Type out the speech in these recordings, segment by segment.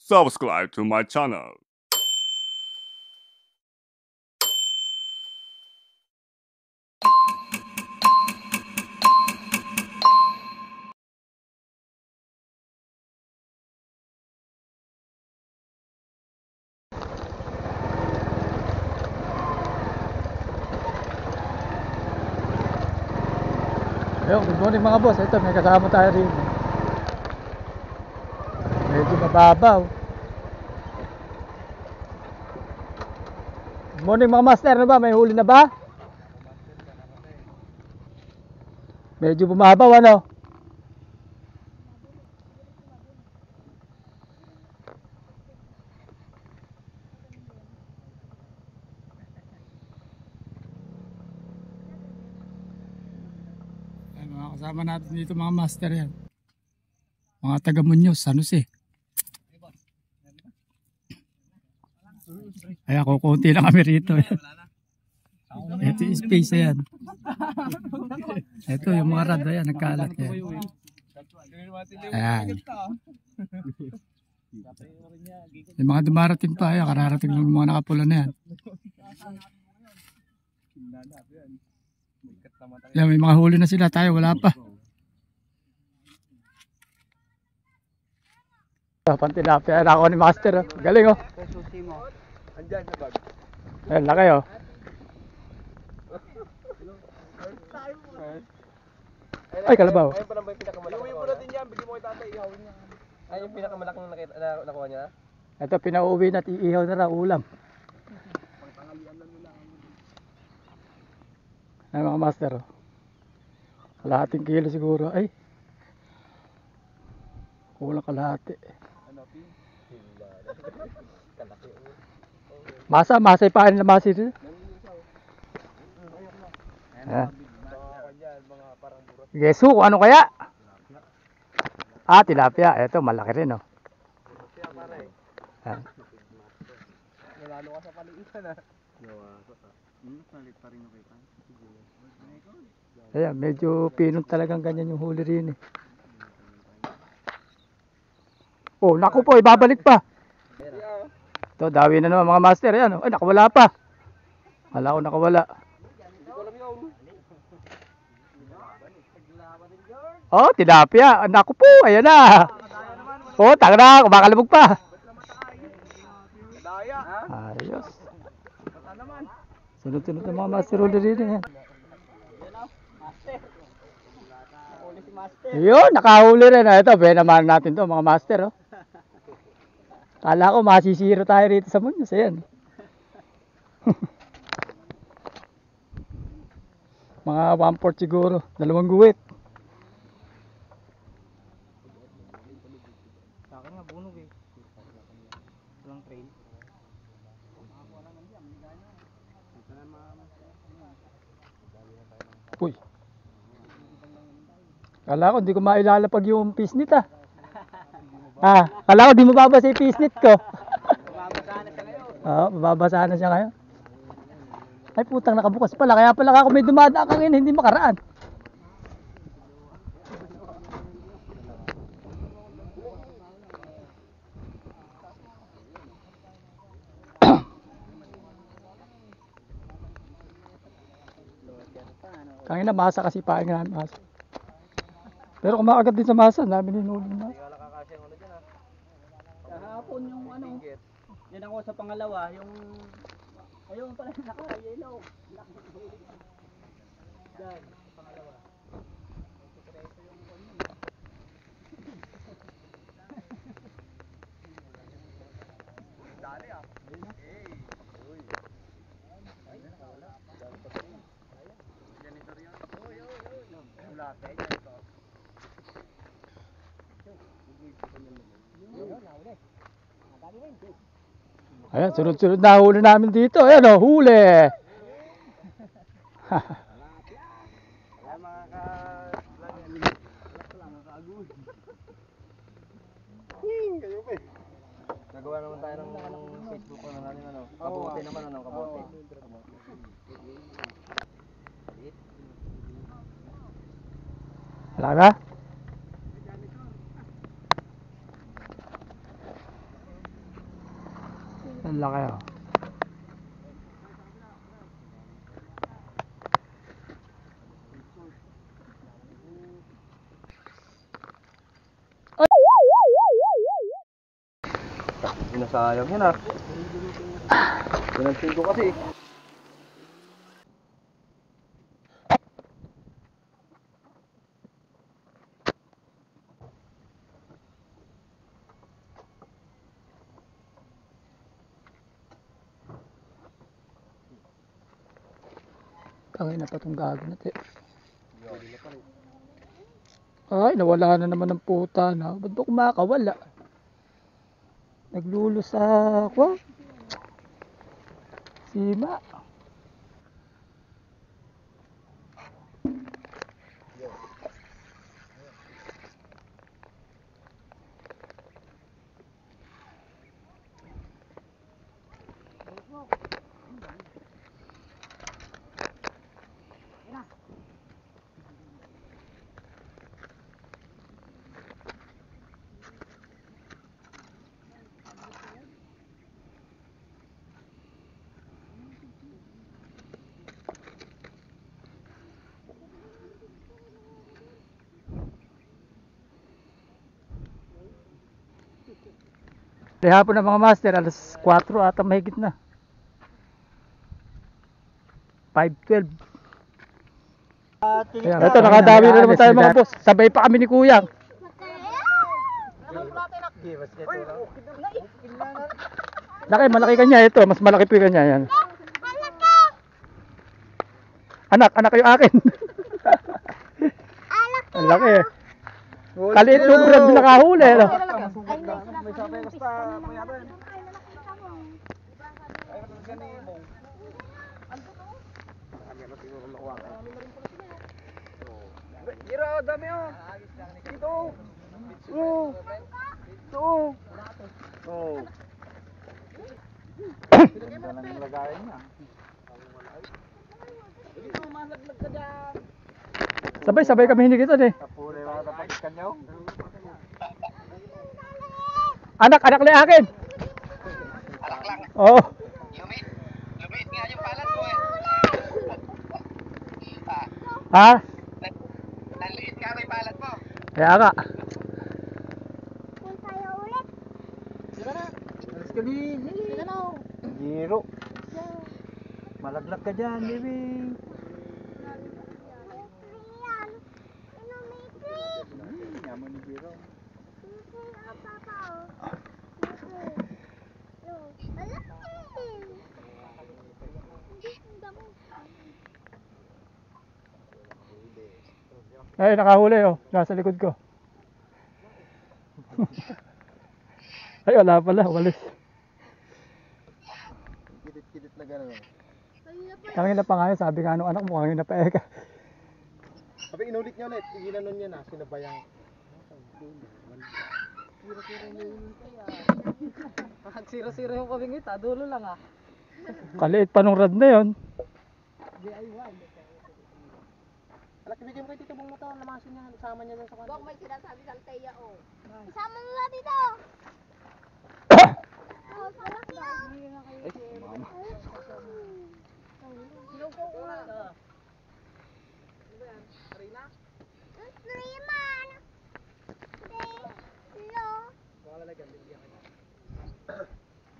subscribe to my channel. Ayun, good morning mga boss. Ito, may kasama tayo rin. Medyo mababaw. Good morning mga master. Ano ba? May huli na ba? Medyo bumabaw ano? Mga kasama natin dito mga master yan. Mga taga Muñoz, San Jose. Ayan, kukunti lang kami rito. Ito yung space yan. Ito yung mga rad, ayan, nagkalat yan. Ayan. Yung mga dumarating pa, ayan, kararating ng mga nakapula na yan. Yan, may mga huli na sila, tayo wala pa. Pantilapia, ayan ako ni master. Galing oh. Andyan sa bag. Ayan, laki oh. Ay, kalabaw. Ayun pa lang ba yung pinakamalaki? Iuwi mo na din yan, bigyan mo kay tatay, ihawin niya. Ay, yung pinakamalaki na nakuha niya? Ito, pinauwi na, iihaw na raw ulam. Ay mga master oh. Kalahating kilo siguro. Ay, kulang kalahati. Masa ipain na masa ito. Gesu, kung ano kaya? Ah, tilapia. Ito, malaki rin oh. Nalalo ka sa paliitan ah. Palit pa rin yung kita. Ayan, medyo pinong talagang ganyan yung huli rin eh. Oh, naku po, ibabalik pa. Ito, dawi na naman mga master. Ayan, ay, nakawala pa. Wala ko nakawala. Oh, tilapia. Naku po, ayan na. Oh, tanga na, kumakalabog pa. Ayos. Sunod-sunod na mga master huli rin eh. Yun, nakahuli rin. Ito, naman natin to mga master. Oh. Kala ko masisiro tayo rito sa Muñoz. Ayan. Mga 1/4 siguro. 2 guwit. Saka nga, bunog eh. Walang train. Uy. Kala ko hindi ko mailalapag yung pisnit ah. Ah, kala ko di mababasa yung pisnit ko. Mababasa na siya ngayon. Oo, mababasa na siya ngayon. Ay putang, nakabukas pala. Kaya pala ako may dumadaan kang hindi makaraan. Kangina masa kasi paing namin masa. Pero kumakagat din sa masa, namin hinuli na. Hindi ka nakakasya yung ano dyan ah. Kahapon yung ano. Yan ako sa pangalawa, yung... Ayun pala naka-yellow. Yan, pangalawa. Dali ah. Uy. Ay, nakawala. Janitor yun. Wala tayo janitor. Ayan, sunod-sunod na huli namin dito. Ayan o, huli. Kaya mga ka-agod. Kayo pa eh. Nagawa naman tayo ng Facebook ko na natin ano. Kabote naman ano, kabote. Wala na? Ang laki oh. Sinasayang yan ah. Pinagsin ko kasi. Tangay na pa itong gago natin. Ay, nawala na naman ng puta na. Ba't ba kumakawala? Naglulus ako. Sima. Di hapon na mga master, alas 4 ata mahigit na. 5:12. Ayan, ito nakadami na naman tayo mga boss. Sabay pa kami ni Kuyang. Laki, malaki kanya ito. Mas malaki pa kanya yan. Anak yung akin. Ang laki eh. Kaliit yung brad na nakahuli. No? Gira, dami oh. Ito. Oh. Ito. Oh. Ganda ng lagayan niya. Sabay kami hindi kita eh. Tapure mga kapatid kanyaw. Anak na akin. Oo. Lumit nga yung palat ko eh. Ha? Naliit nga may palat mo. Kaya nga. Alas ka din. Giro. Malaglag ka dyan, baby. Yaman ni Giro. Ay, nakahuli oh. Nasa likod ko. Ay, wala pala. Walis. Kidit-kidit na gano'n. Tangin na pa nga yun. Sabi nga nung anak mo, kangin na pa eka. Sabi inulit niya ulit. Ginanon niya na. Sinabayang. Siro-siro yung kabing ito, dulo lang ah. Kaliit pa nung rad na yun. Alak, bigyan mo kay Tito Bong mo to. Lamasin niya. Isama niya doon sa kanila. Bok, may sinasabi sa Teya, oh. Isama mo nga dito. Oh, malaki ah. Ay, mama. Freeman. Hello.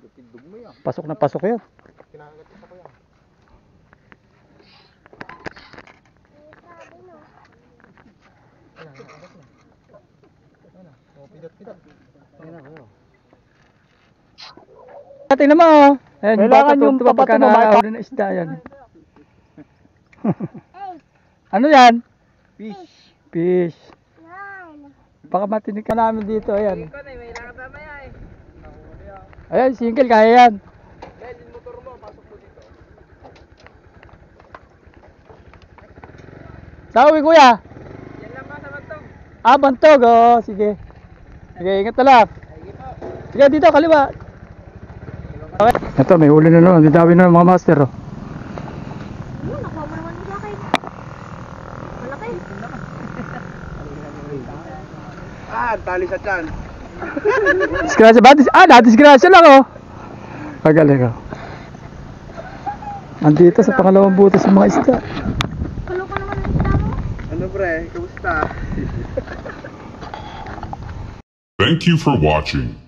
Dutidog mo yan. Pasok na pasok yun. Kinakagat isa ko yan. Oh, pidot-pidot. Ayun na, Tingnan mo oh. Ayan, Kailangan yung pagka papato mo, nakahuli na isda yan. Ano yan? Fish. Fish. Yan. Baka matinig ka namin dito. Ayan. Ayan, single kaya yan. Sawi kuya. Yan lang ba sa bantog? Ah, bantog. Oh, sige. Sige, ingat na lang. Sige, dito, kaliwa. Okay. Ito, may huli na naman. Didawin na ng mga master. Oh. Yun, nakuha mo naman yung laki. Malaki. Ah, tali sa tiyan. Disgrasya ba? Ah, na-disgrasya lang oh. Pagaling ka. Andito sa pangalawang butas ng mga isda. Kaloko naman ang isda mo. Ano pre, kamusta? Thank you for watching.